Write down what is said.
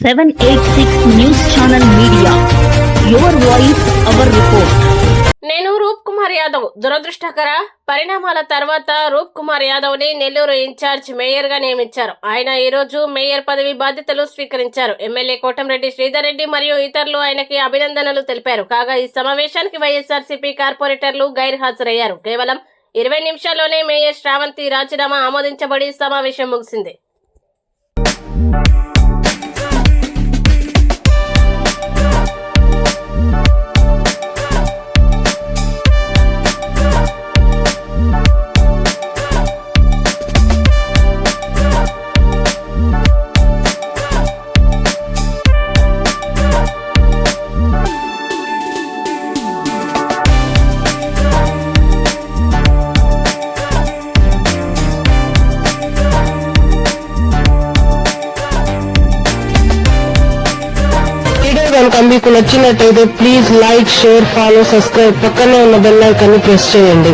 786 news channel media, your voice our report. నేను రూప్ కుమార్ యాదవ్. దురదృష్టకర పరిణామాల తర్వాత రూప్ కుమార్ యాదవ్ ని నెల్లూరు ఇన్ఛార్జ్ మేయర్ గా నియమించారు. ఆయన ఈ రోజు మేయర్ పదవి బాధ్యతలు స్వీకరించారు. ఎమ్మెల్యే కోటంరెడ్డి శ్రీధర్ రెడ్డి మరియు ఇతరులు ఆయనకి అభినందనలు తెలిపారు. కాగా ఈ సమావేశానికి వైఎస్ఆర్సీపీ కార్పొరేటర్లు గైర్హాజరయ్యారు. కేవలం 20 నిమిషాల్లోనే మేయర్ శ్రావంతి రాజీనామా ఆమోదించబడి సమావేశం ముగిసింది. కనుక మీకు నచ్చినట్టయితే please like, share, follow, subscribe, పక్కనే ఉన్న బెల్ ఐకాన్ ని ప్రెస్ చేయండి.